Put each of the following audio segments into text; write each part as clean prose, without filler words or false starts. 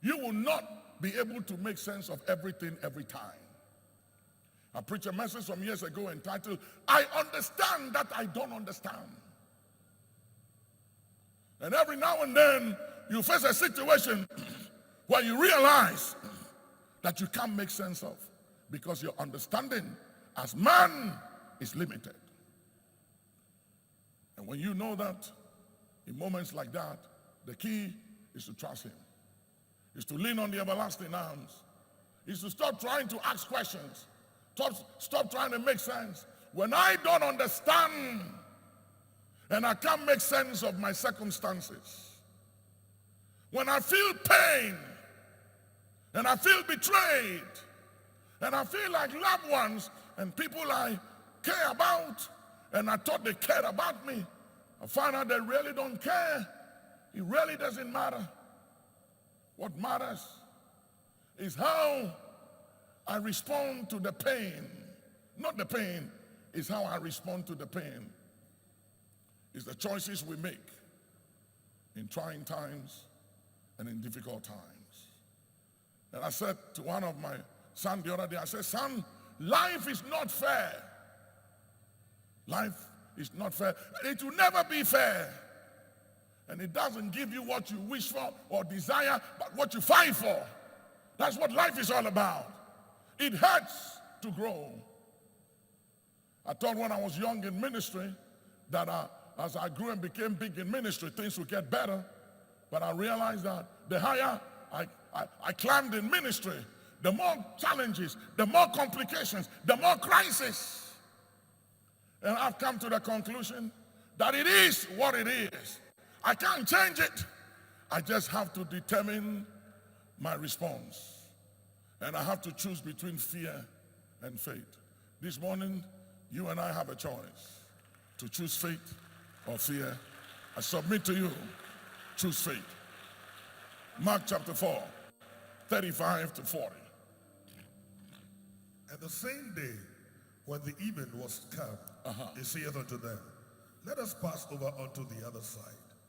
You will not be able to make sense of everything every time. I preached a message some years ago entitled, I understand that I don't understand. And every now and then, you face a situation where you realize that you can't make sense of because your understanding as man is limited. And when you know that, in moments like that, the key is to trust him, is to lean on the everlasting arms, is to stop trying to ask questions, stop trying to make sense. When I don't understand and I can't make sense of my circumstances, when I feel pain and I feel betrayed and I feel like loved ones and people I care about and I thought they cared about me, I find out they really don't care. It really doesn't matter. What matters is how I respond to the pain. Not the pain, is how I respond to the pain. It's the choices we make in trying times and in difficult times. And I said to one of my sons the other day, I said, son, life is not fair. Life is not fair. It will never be fair. And it doesn't give you what you wish for or desire, but what you fight for. That's what life is all about. It hurts to grow. I thought when I was young in ministry that as I grew and became big in ministry, things would get better. But I realized that the higher I climbed in ministry, the more challenges, the more complications, the more crisis. And I've come to the conclusion that it is what it is. I can't change it. I just have to determine my response. And I have to choose between fear and faith. This morning, you and I have a choice to choose faith or fear. I submit to you, choose faith. Mark chapter 4, 35 to 40. And the same day, when the evening was come, he saith unto them, let us pass over unto the other side.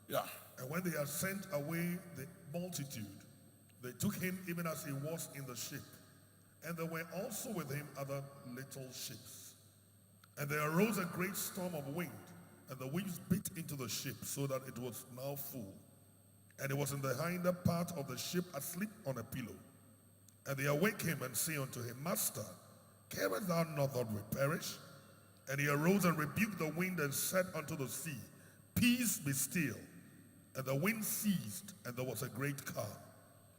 Yeah. And when they had sent away the multitude, they took him even as he was in the ship. And there were also with him other little ships. And there arose a great storm of wind, and the waves beat into the ship, so that it was now full. And he was in the hinder part of the ship, asleep on a pillow. And they awake him and say unto him, Master, carest thou not that we perish? And he arose and rebuked the wind and said unto the sea, Peace, be still. And the wind ceased, and there was a great calm.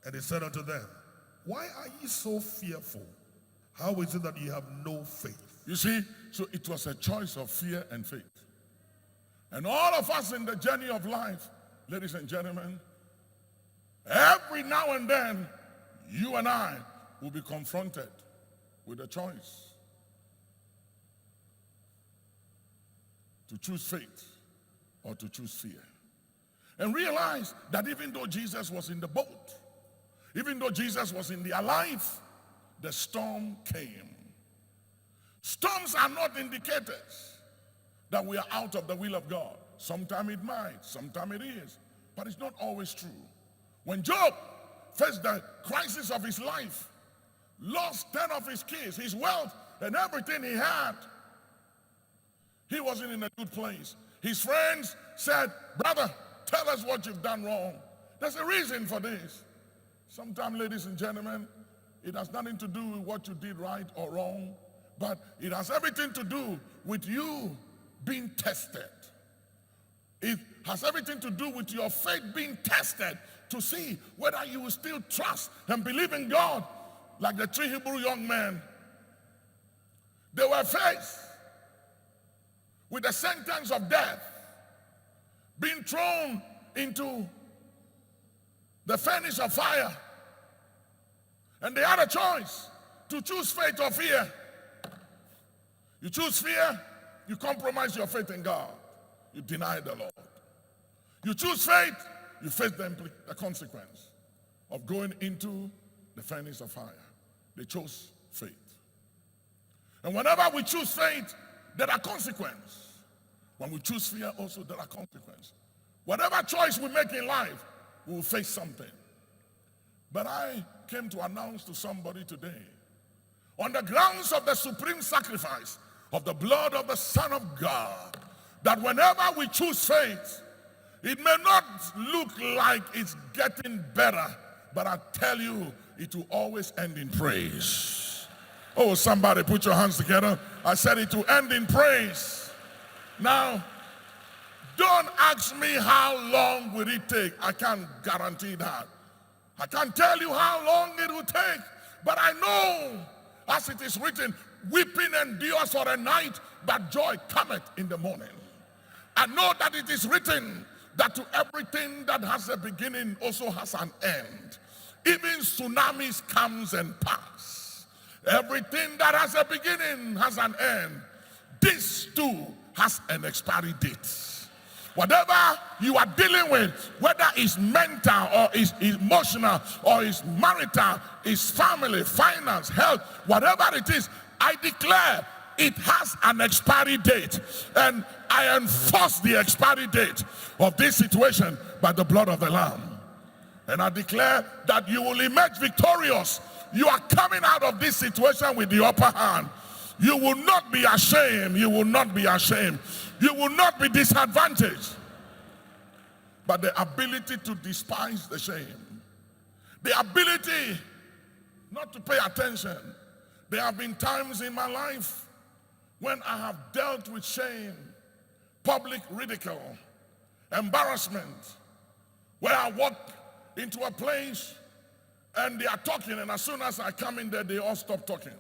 And he said unto them, Why are ye so fearful? How is it that ye have no faith? You see, so it was a choice of fear and faith. And all of us in the journey of life, ladies and gentlemen, every now and then, you and I will be confronted with a choice to choose faith or to choose fear. And realize that even though Jesus was in the boat, even though Jesus was in their life, the storm came. Storms are not indicators that we are out of the will of God. Sometimes it might, sometimes it is, but it's not always true. When Job faced the crisis of his life, lost 10 of his kids, his wealth, and everything he had, he wasn't in a good place. His friends said, brother, tell us what you've done wrong. There's a reason for this. Sometimes, ladies and gentlemen, it has nothing to do with what you did right or wrong, but it has everything to do with you being tested. It has everything to do with your faith being tested to see whether you will still trust and believe in God like the 3 Hebrew young men. They were faced with the sentence of death, being thrown into the furnace of fire. And they had a choice to choose faith or fear. You choose fear, you compromise your faith in God. You deny the Lord. You choose faith, you face the consequence of going into the furnace of fire. They chose faith. And whenever we choose faith, there are consequences. When we choose fear also, there are consequences. Whatever choice we make in life, we will face something. But I came to announce to somebody today, on the grounds of the supreme sacrifice of the blood of the Son of God, that whenever we choose faith, it may not look like it's getting better, but I tell you, it will always end in praise. Oh, somebody put your hands together. I said it will end in praise. Now, don't ask me how long will it take. I can't guarantee that. I can't tell you how long it will take, but I know, as it is written, weeping endures for a night, but joy cometh in the morning. I know that it is written that to everything that has a beginning also has an end. Even tsunamis comes and pass. Everything that has a beginning has an end. This too has an expiry date. Whatever you are dealing with, whether it's mental or it's emotional or it's marital, it's family, finance, health, whatever it is, I declare it has an expiry date. And I enforce the expiry date of this situation by the blood of the Lamb. And I declare that you will emerge victorious. You are coming out of this situation with the upper hand. You will not be ashamed. You will not be ashamed. You will not be disadvantaged. But the ability to despise the shame. The ability not to pay attention. There have been times in my life when I have dealt with shame, public ridicule, embarrassment, where I walk into a place and they are talking, and as soon as I come in there, they all stop talking.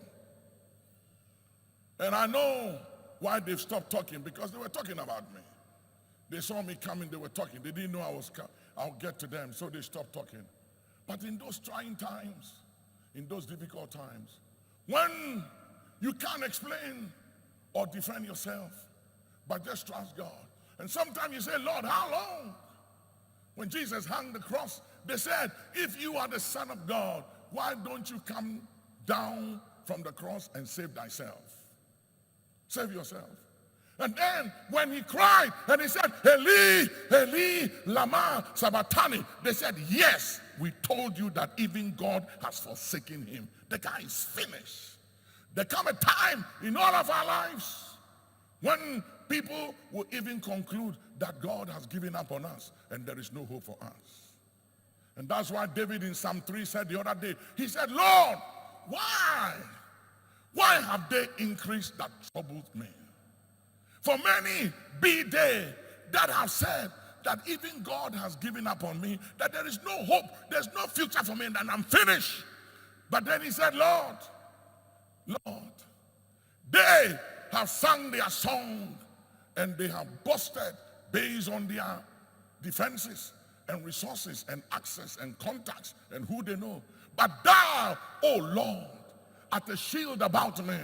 And I know why they've stopped talking, because they were talking about me. They saw me coming, they were talking. They didn't know I'll get to them, so they stopped talking. But in those trying times, in those difficult times, when you can't explain or defend yourself, but just trust God. And sometimes you say, Lord, how long? When Jesus hung the cross, they said, if you are the Son of God, why don't you come down from the cross and save thyself? Save yourself. And then when he cried and he said, Eli, Eli, lama sabachthani, they said, yes, we told you that even God has forsaken him. The guy is finished. There come a time in all of our lives when people will even conclude that God has given up on us and there is no hope for us. And that's why David in Psalm 3 said the other day, he said, Lord, why? Why have they increased that troubled me? For many be they that have said that even God has given up on me, that there is no hope, there's no future for me, and I'm finished. But then he said, Lord, they have sung their song and they have boasted based on their defenses and resources and access and contacts and who they know. But thou, O Lord, art a shield about me.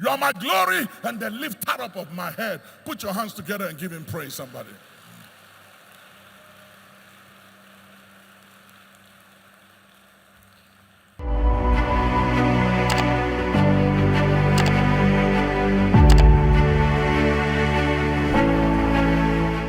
You are my glory and the lifter up of my head. Put your hands together and give him praise, somebody.